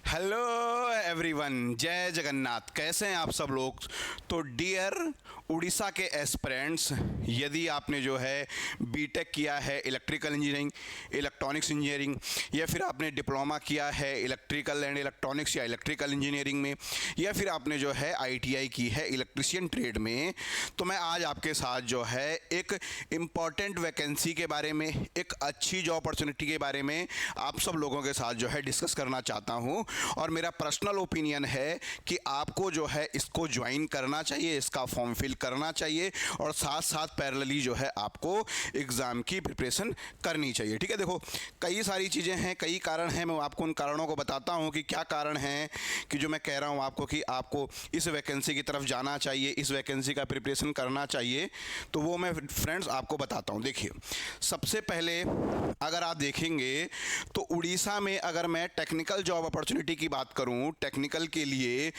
Hello everyone, जय जगन्नाथ। कैसे हैं आप सब लोग। तो डियर उड़ीसा के एस्पिरेंट्स, यदि आपने जो है बीटेक किया है इलेक्ट्रिकल इंजीनियरिंग, इलेक्ट्रॉनिक्स इंजीनियरिंग, या फिर आपने डिप्लोमा किया है इलेक्ट्रिकल एंड इलेक्ट्रॉनिक्स या इलेक्ट्रिकल इंजीनियरिंग में, या फिर आपने जो है आईटीआई की है इलेक्ट्रिशियन ट्रेड में, तो मैं आज आपके साथ जो है एक इम्पॉर्टेंट वैकेंसी के बारे में, एक अच्छी जॉब अपॉर्चुनिटी के बारे में आप सब लोगों के साथ जो है डिस्कस करना चाहता हूं। और मेरा पर्सनल ओपिनियन है कि आपको जो है इसको ज्वाइन करना चाहिए, इसका फॉर्म फिल करना चाहिए और साथ साथ पैरेलली जो है आपको एग्ज़ाम की प्रिपरेशन करनी चाहिए। ठीक है, देखो कई सारी चीज़ें हैं, कई कारण हैं। मैं आपको उन कारणों को बताता हूं कि क्या कारण हैं कि जो मैं कह रहा हूं आपको कि आपको इस वैकेंसी की तरफ जाना चाहिए, इस वैकेंसी का प्रिपरेशन करना चाहिए। तो वो मैं फ्रेंड्स आपको बताता हूं। देखिए, सबसे पहले अगर आप देखेंगे तो उड़ीसा में अगर मैं टेक्निकल जॉब अपॉर्चुनिटी की बात करूं, टेक्निकल के लिए,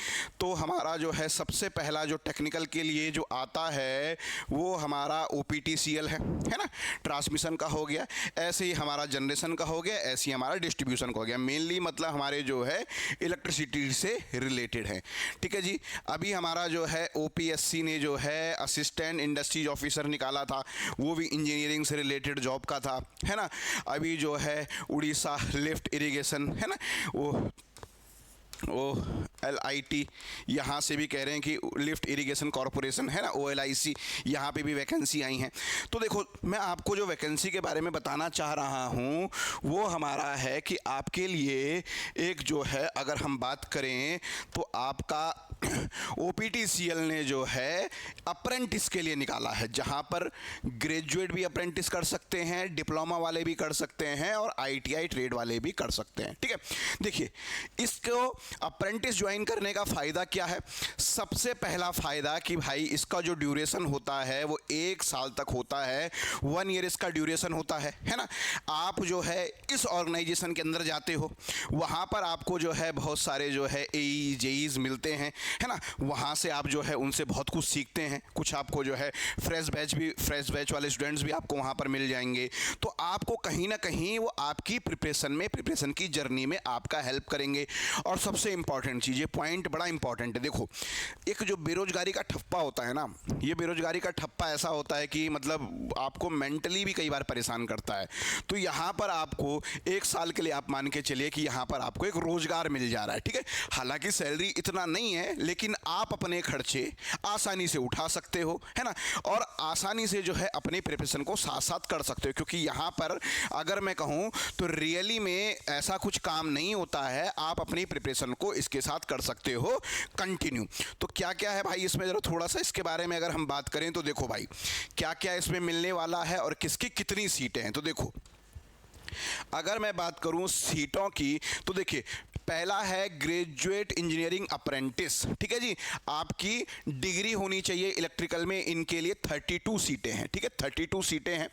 तो हमारा जो है सबसे पहला जो टेक्निकल के लिए जो आता है वो हमारा ओपीटीसीएल है ना, ट्रांसमिशन का हो गया। ऐसे ही हमारा जनरेशन का हो गया, ऐसे ही हमारा डिस्ट्रीब्यूशन का हो गया। मेनली मतलब हमारे जो है इलेक्ट्रिसिटी से रिलेटेड है। ठीक है जी। अभी हमारा जो है ओपीएससी ने जो है असिस्टेंट इंडस्ट्रीज ऑफिसर निकाला था, वो भी इंजीनियरिंग से रिलेटेड जॉब का था, है ना। अभी जो है उड़ीसा लिफ्ट इरिगेशन है ना, वो LIT यहाँ से भी कह रहे हैं कि लिफ्ट इरिगेशन कॉरपोरेशन है ना, OLIC, यहाँ पे भी वैकेंसी आई हैं। तो देखो, मैं आपको जो वैकेंसी के बारे में बताना चाह रहा हूँ वो हमारा है कि आपके लिए एक जो है, अगर हम बात करें तो आपका OPTCL ने जो है अप्रेंटिस के लिए निकाला है, जहाँ पर ग्रेजुएट भी अप्रेंटिस कर सकते हैं, डिप्लोमा वाले भी कर सकते हैं और ITI ट्रेड वाले भी कर सकते हैं। ठीक है, देखिए इसको अप्रेंटिस ज्वाइन करने का फ़ायदा क्या है। सबसे पहला फ़ायदा कि भाई इसका जो ड्यूरेशन होता है वो 1 साल तक होता है, 1 ईयर इसका ड्यूरेशन होता है ना। आप जो है इस ऑर्गेनाइजेशन के अंदर जाते हो, वहाँ पर आपको जो है बहुत सारे जो है AE JEs मिलते हैं, है ना। वहाँ से आप जो है उनसे बहुत कुछ सीखते हैं। कुछ आपको जो है फ्रेश बैच वाले स्टूडेंट्स भी आपको वहाँ पर मिल जाएंगे। तो आपको कहीं ना कहीं वो आपकी प्रिपरेशन की जर्नी में आपका हेल्प करेंगे। और सबसे इंपॉर्टेंट चीज़, ये पॉइंट बड़ा इंपॉर्टेंट है। देखो, एक जो बेरोजगारी का ठप्पा होता है ना, ये बेरोजगारी का ठप्पा ऐसा होता है कि मतलब आपको मेंटली भी कई बार परेशान करता है। तो यहाँ पर आपको 1 साल के लिए आप मान के चलिए कि यहाँ पर आपको एक रोजगार मिल जा रहा है। ठीक है, हालांकि सैलरी इतना नहीं है, लेकिन आप अपने खर्चे आसानी से उठा सकते हो, है ना, और आसानी से जो है अपने प्रिपरेशन को साथ साथ कर सकते हो। क्योंकि यहाँ पर अगर मैं कहूँ तो रियली में ऐसा कुछ काम नहीं होता है, आप अपनी प्रिपरेशन को इसके साथ कर सकते हो कंटिन्यू। तो क्या क्या है भाई इसमें, जरा थोड़ा सा इसके बारे में अगर हम बात करें तो देखो भाई क्या क्या इसमें मिलने वाला है और किसकी कितनी सीटें हैं। तो देखो, अगर मैं बात करूं सीटों की तो देखिए, पहला है ग्रेजुएट इंजीनियरिंग अप्रेंटिस। ठीक है जी, आपकी डिग्री होनी चाहिए इलेक्ट्रिकल में, इनके लिए 32 सीटें हैं। ठीक है, 32 सीटें हैं।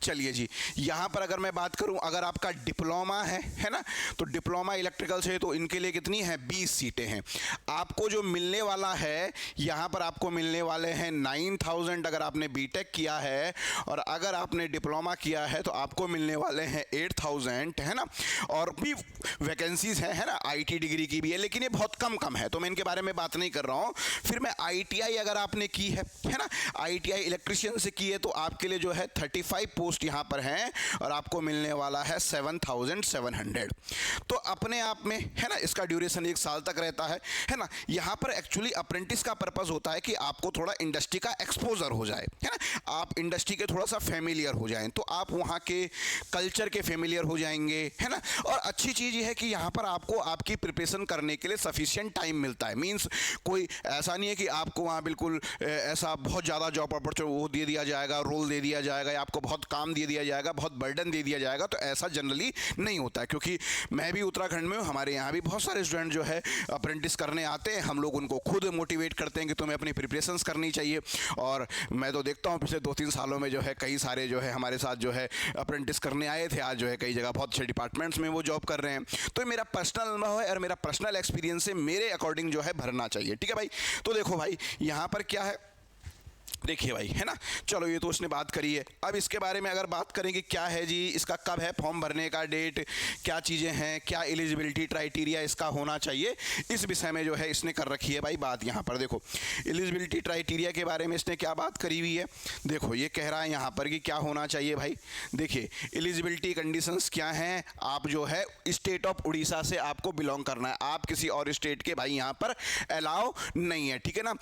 चलिए जी, यहाँ पर अगर मैं बात करूँ, अगर आपका डिप्लोमा है ना, तो डिप्लोमा इलेक्ट्रिकल से तो इनके लिए कितनी है, 20 सीटें हैं। आपको जो मिलने वाला है, यहाँ पर आपको मिलने वाले हैं 9000 अगर आपने बीटेक किया है, और अगर आपने डिप्लोमा किया है तो आपको मिलने वाले हैं 8000, है ना। और भी वैकेंसीज है ना, IT डिग्री की भी है, लेकिन ये बहुत कम है, तो मैं इनके बारे में बात नहीं कर रहा हूँ। फिर मैं ITI अगर आपने की है ना, ITI इलेक्ट्रिशियन से की है, तो आपके लिए जो है 35 पोस्ट यहाँ पर हैं और आपको मिलने वाला है 7700। तो अपने आप में है ना, इसका ड्यूरेशन 1 साल तक रहता है ना। यहाँ पर एक्चुअली अप्रेंटिस का पर्पज़ होता है कि आपको थोड़ा इंडस्ट्री का एक्सपोजर हो जाए, है ना, आप इंडस्ट्री के थोड़ा सा फेमिलियर हो जाएं, तो आप वहाँ के कल्चर के फेमिलियर हो जाएंगे, है ना। और अच्छी चीज़ ये है कि यहाँ पर आपको आपकी प्रिपरेशन करने के लिए सफिशिएंट टाइम मिलता है। मींस कोई ऐसा नहीं है कि आपको वहाँ बिल्कुल ऐसा बहुत ज़्यादा जॉब अपॉर्चुनिटी वो दे दिया जाएगा, रोल दे दिया जाएगा, या आपको बहुत काम दे दिया जाएगा, बहुत बर्डन दे दिया जाएगा। तो ऐसा जनरली नहीं होता है, क्योंकि मैं भी उत्तराखंड में हूँ, हमारे यहाँ भी बहुत सारे स्टूडेंट जो है अप्रेंटिस करने आते हैं। हम लोग उनको खुद मोटिवेट करते हैं कि तुम्हें अपनी प्रिपरेशंस करनी चाहिए। और मैं तो देखता हूँ पिछले 2-3 सालों में जो है कई सारे जो है हमारे साथ जो है अप्रेंटिस करने आए थे, आज जो है कई जगह बहुत अच्छे डिपार्टमेंट्स में वो जॉब कर रहे हैं। तो मेरा पर्सनल अनुभव है और मेरा पर्सनल एक्सपीरियंस से मेरे अकॉर्डिंग जो है भरना चाहिए। ठीक है भाई। तो देखो भाई, यहाँ पर क्या है, देखिए भाई, है ना। चलो ये तो उसने बात करी है। अब इसके बारे में अगर बात करें कि क्या है जी, इसका कब है फॉर्म भरने का डेट, क्या चीज़ें हैं, क्या एलिजिबिलिटी क्राइटेरिया इसका होना चाहिए, इस विषय में जो है इसने कर रखी है भाई बात। यहाँ पर देखो एलिजिबिलिटी क्राइटेरिया के बारे में इसने क्या बात करी हुई है। देखो ये कह रहा है यहाँ पर कि क्या होना चाहिए भाई। देखिए एलिजिबिलिटी कंडीशंस क्या हैं। आप जो है स्टेट ऑफ उड़ीसा से आपको बिलोंग करना है, आप किसी और स्टेट के भाई यहाँ पर अलाउ नहीं है, ठीक है ना।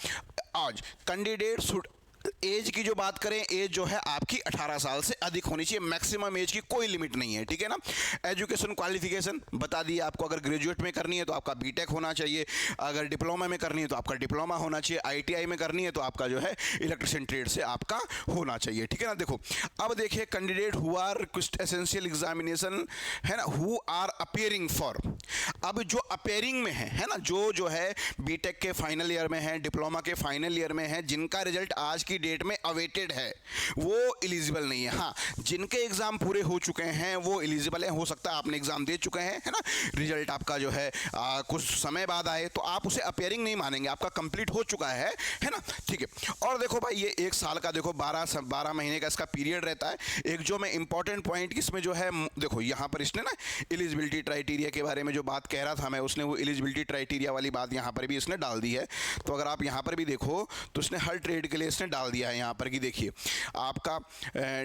आज कैंडिडेट शुड, एज की जो बात करें, एज जो है आपकी 18 साल से अधिक होनी चाहिए, मैक्सिमम एज की कोई लिमिट नहीं है, ठीक है ना। एजुकेशन क्वालिफिकेशन बता दिए आपको, अगर ग्रेजुएट में करनी है तो आपका बीटेक होना चाहिए, अगर डिप्लोमा में करनी है तो आपका डिप्लोमा होना चाहिए, आईटीआई में करनी है तो आपका जो है इलेक्ट्रिशियन ट्रेड से आपका होना चाहिए, ठीक है ना। देखो अब देखिए candidate who are request essential examination, है ना, हु आर अपेयरिंग फॉर, अब जो अपेयरिंग में है ना, जो है बीटेक के फाइनल ईयर में है, डिप्लोमा के फाइनल ईयर में है, जिनका रिजल्ट आज की डेट में अवेटेड है, वो एलिजिबल नहीं है। हाँ, जिनके एग्जाम पूरे हो चुके हैं वो एलिजिबल है, हो सकता है आपने एग्जाम दे चुके हैं, है ना, रिजल्ट आपका जो है कुछ समय बाद आए तो आप उसे अपेयरिंग नहीं मानेंगे, आपका कंप्लीट हो चुका है ना, ठीक है। और देखो भाई ये 1 साल का, देखो 12 महीने का इसका पीरियड रहता है। एक जो मैं इंपॉर्टेंट पॉइंट इसमें जो है, देखो यहाँ पर इसने ना एलिजिबिलिटी क्राइटेरिया के बारे में जो बात कह रहा था मैं, उसने वो एलिजिबिलिटी क्राइटेरिया वाली बात यहाँ पर भी इसने डाल दी है। तो अगर आप यहाँ पर भी देखो तो उसने हर ट्रेड के लिए इसने डाल दिया है यहाँ पर कि देखिए आपका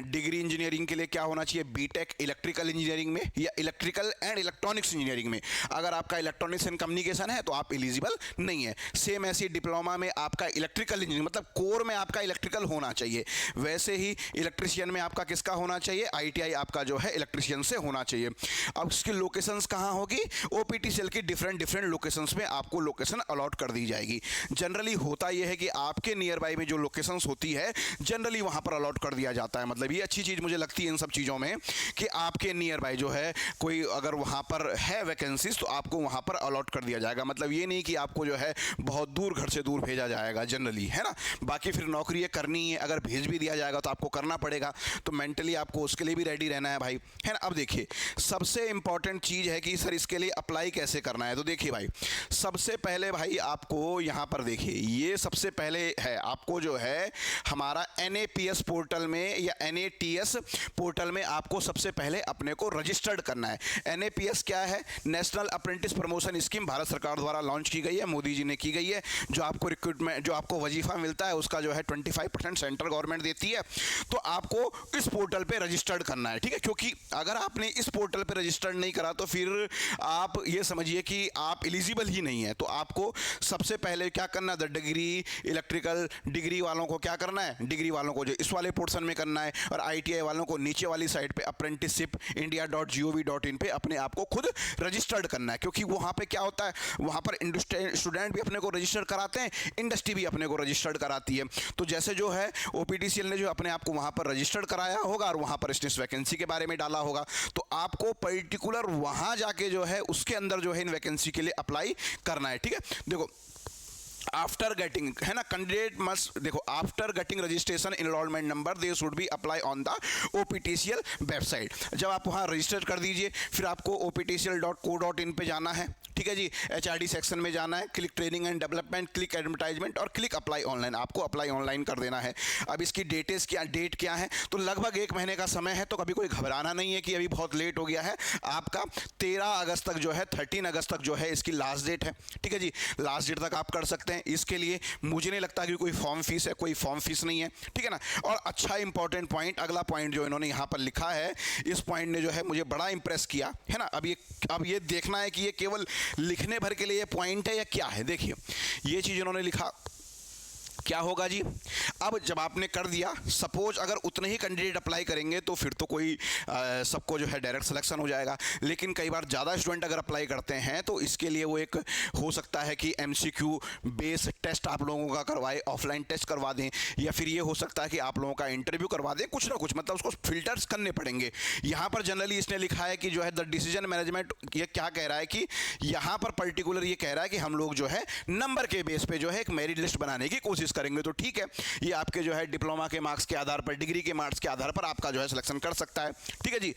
डिग्री इंजीनियरिंग के लिए क्या होना चाहिए, बीटेक इलेक्ट्रिकल इंजीनियरिंग में या इलेक्ट्रिकल एंड इलेक्ट्रॉनिक्स इंजीनियरिंग में। अगर आपका इलेक्ट्रॉनिक्स एंड कम्युनिकेशन है तो आप एलिजिबल नहीं है। सेम ऐसी डिप्लोमा में आपका इलेक्ट्रिकल इंजीनियरिंग, मतलब कोर में आपका इलेक्ट्रिकल होना चाहिए, वैसे ही इलेक्ट्रिशियन में आपका किसका होना चाहिए, आईटीआई आपका जो है इलेक्ट्रिशियन से होना चाहिए। अब उसकी लोकेशंस कहाँ होगी, ओपीटीसीएल की डिफरेंट लोकेशंस में आपको लोकेशन अलॉट कर दी जाएगी। जनरली होता यह है कि आपके नियर बाई में जो लोकेशंस होती है जनरली वहां पर अलॉट कर दिया जाता है। मतलब ये अच्छी चीज़ मुझे लगती है इन सब चीज़ों में कि आपके नियर बाई जो है कोई अगर वहां पर है वैकेंसीज तो आपको वहां पर अलॉट कर दिया जाएगा। मतलब ये नहीं कि आपको जो है बहुत दूर, घर से दूर भेजा जाएगा जनरली, है ना। बाकी फिर नौकरी ये करनी है, अगर भेज भी दिया जाएगा तो आपको करना पड़ेगा, तो मेंटली आपको उसके लिए भी रेडी रहना है भाई, है ना। अब देखिए सबसे इंपॉर्टेंट चीज़ है कि सर इसके लिए अप्लाई कैसे करना है। तो देखिए भाई सबसे पहले भाई आपको यहाँ पर देखिए, ये सबसे पहले है आपको जो है हमारा NAPS पोर्टल में या NATS पोर्टल में आपको सबसे पहले अपने को रजिस्टर्ड करना है। NAPS क्या है, national apprentice promotion scheme, Bharat सरकार द्वारा लॉन्च की गई है, मोदी जी ने की गई है। जो आपको रिक्रूटमेंट, जो आपको वजीफा मिलता है उसका जो है 25% सेंट्रल गवर्नमेंट देती है। तो आपको इस पोर्टल पे रजिस्टर्ड करना है, ठीक है। क्योंकि अगर आपने इस पोर्टल पे रजिस्टर्ड नहीं करा तो फिर आप ये समझिए कि आप एलिजिबल ही नहीं है। तो आपको सबसे पहले क्या करना है, डिग्री इलेक्ट्रिकल डिग्री वालों को क्या करना है, डिग्री वालों को जो इस वाले पोर्शन में करना है, और ITI वालों को नीचे वाली साइड पे apprenticeshipindia.gov.in पे अपने आप को खुद रजिस्टर्ड करना है। क्योंकि वहाँ पे क्या होता है, वहाँ पर स्टूडेंट भी अपने को रजिस्टर कराते हैं, इंडस्ट्री भी अपने को रजिस्टर्ड कराती है। तो जैसे जो है OPTCL ने जो अपने आप को वहाँ पर रजिस्टर्ड कराया होगा और वहाँ पर इसने इस वैकेंसी के बारे में डाला होगा, तो आपको पर्टिकुलर वहाँ जाके जो है उसके अंदर जो है इन वैकेंसी के लिए अप्लाई करना है, ठीक है। देखो आफ्टर गेटिंग, है ना, कैंडिडेट मस्ट, देखो after getting registration enrolment number they should be apply on the OPTCL website. जब आप वहाँ रजिस्टर कर दीजिए फिर आपको optcl.co.in पे जाना है, ठीक है जी। HRD सेक्शन में जाना है, click training and development, click advertisement और क्लिक अप्लाई ऑनलाइन, आपको अप्लाई ऑनलाइन कर देना है। अब इसकी डेट क्या है, तो लगभग 1 महीने का समय है। तो कभी कोई घबराना नहीं है कि अभी बहुत लेट हो गया है। आपका 13 अगस्त तक जो है, 13 अगस्त तक जो है इसकी लास्ट डेट है, ठीक है जी। लास्ट डेट तक आप कर सकते हैं। इसके लिए मुझे नहीं लगता कि कोई फॉर्म फीस है, कोई फॉर्म फीस नहीं है, ठीक है ना। और अच्छा इंपॉर्टेंट पॉइंट, अगला पॉइंट जो इन्होंने यहाँ पर लिखा है, इस पॉइंट ने जो है मुझे बड़ा इंप्रेस किया, है ना। अब ये देखना है कि ये केवल लिखने भर के लिए ये पॉइंट है या क्या है। देखिए ये चीज़ इन्होंने लिखा, क्या होगा जी, अब जब आपने कर दिया, सपोज अगर उतने ही कैंडिडेट अप्लाई करेंगे तो फिर तो कोई सबको जो है डायरेक्ट सिलेक्शन हो जाएगा। लेकिन कई बार ज़्यादा स्टूडेंट अगर अप्लाई करते हैं तो इसके लिए वो एक हो सकता है कि MCQ बेस टेस्ट आप लोगों का करवाए, ऑफलाइन टेस्ट करवा दें, या फिर ये हो सकता है कि आप लोगों का इंटरव्यू करवा दें, कुछ ना कुछ, मतलब उसको फिल्टर्स करने पड़ेंगे। यहाँ पर जनरली इसने लिखा है कि जो है द डिसीजन मैनेजमेंट, ये क्या कह रहा है कि यहाँ पर पर्टिकुलर ये कह रहा है कि हम लोग जो है नंबर के बेस पे जो है एक मेरिट लिस्ट बनाने की कोशिश करेंगे। तो ठीक है, ये आपके जो है डिप्लोमा के मार्क्स के आधार पर, डिग्री के मार्क्स के आधार पर आपका जो है सिलेक्शन कर सकता है, ठीक है जी।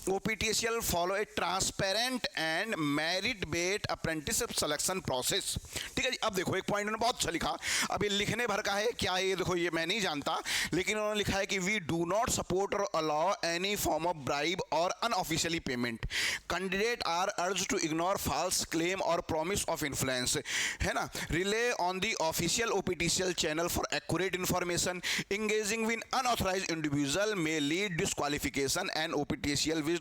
OPTCL follow a transparent and merit-based apprenticeship selection process। ठीक है जी। अब देखो एक पॉइंट उन्होंने बहुत अच्छा लिखा, अब ये लिखने भर का है क्या, ये देखो ये मैं नहीं जानता, लेकिन उन्होंने लिखा है कि वी डू नॉट सपोर्ट और allow any form of bribe और unofficially payment. Candidate are urged to ignore false claim और प्रॉमिस ऑफ इन्फ्लुएंस, है ना, rely on the official OPTCL channel for accurate information, engaging with unauthorised individual may lead disqualification and OPTCL will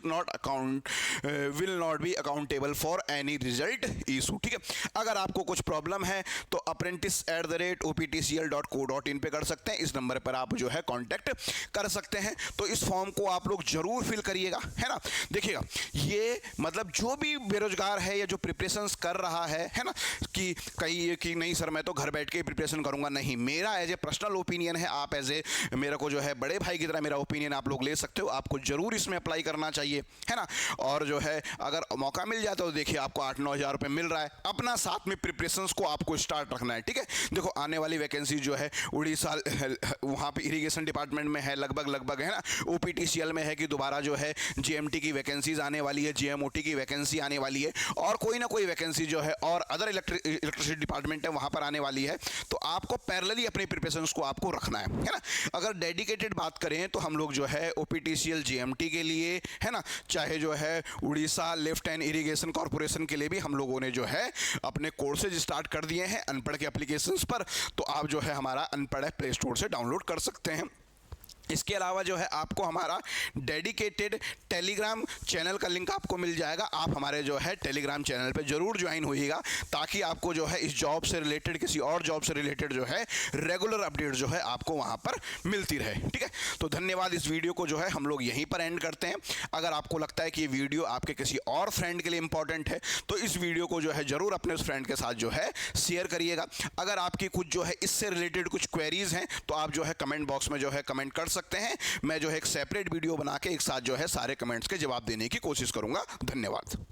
not be accountable for any result issue। ठीक है, अगर आपको कुछ problem है तो apprentice@optcl.co.in पे कर सकते हैं, इस नंबर पर आप जो है कांटेक्ट कर सकते हैं। तो इस फॉर्म को आप लोग जरूर फिल करिएगा, है ना। देखिएगा ये मतलब जो भी बेरोजगार है या जो प्रिपरेशंस कर रहा है ना, कि कहीं कि नहीं सर मैं तो घर बैठ के प्रिपरेशन करूंगा, नहीं, मेरा एज ए पर्सनल ओपिनियन है, आप एज ए मेरा को जो है बड़े भाई की तरह मेरा ओपिनियन आप लोग ले सकते हो, आपको जरूर इसमें अप्लाई करना चाहिए, है ना। और जो है अगर मौका मिल जाता तो देखिए आपको 8-9 हज़ार रुपये मिल रहा है, अपना साथ में प्रिपरेशंस को आपको स्टार्ट रखना है। ठीक है, देखो आने वाली वैकेंसी जो है उड़ीसा वहाँ पे इरिगेशन डिपार्टमेंट में है लगभग, है ना, OPTCL में है कि दोबारा जो है GMT की वैकेंसीज आने वाली है, GMOT की वैकेंसी आने वाली है, और कोई ना कोई वैकेंसी जो है और अदर इलेक्ट्रिसिटी डिपार्टमेंट है वहाँ पर आने वाली है। तो आपको पैरेलली अपनी प्रिपरेशंस को आपको रखना है ना। अगर डेडिकेटेड बात करें तो हम लोग जो है OPTCL GMT के लिए, है ना, चाहे जो है Orissa lift and irrigation corporation के लिए भी हम लोगों ने जो है अपने कोर्सेज स्टार्ट कर दिए हैं अनपढ़ के एप्लीकेशंस पर। तो आप जो है हमारा अनपढ़ है प्ले स्टोर से डाउनलोड कर सकते हैं। इसके अलावा जो है आपको हमारा डेडिकेटेड टेलीग्राम चैनल का लिंक आपको मिल जाएगा, आप हमारे जो है टेलीग्राम चैनल पे जरूर ज्वाइन होइएगा, ताकि आपको जो है इस जॉब से रिलेटेड किसी और जॉब से रिलेटेड जो है रेगुलर अपडेट जो है आपको वहाँ पर मिलती रहे। ठीक है, तो धन्यवाद। इस वीडियो को जो है हम लोग यहीं पर एंड करते हैं। अगर आपको लगता है कि ये वीडियो आपके किसी और फ्रेंड के लिए इंपॉर्टेंट है तो इस वीडियो को जो है जरूर अपने उस फ्रेंड के साथ जो है शेयर करिएगा। अगर आपकी कुछ जो है इससे रिलेटेड कुछ क्वेरीज हैं तो आप जो है कमेंट बॉक्स में जो है कमेंट कर सकते हैं। मैं जो है एक सेपरेट वीडियो बना के एक साथ जो है सारे कमेंट्स के जवाब देने की कोशिश करूंगा। धन्यवाद।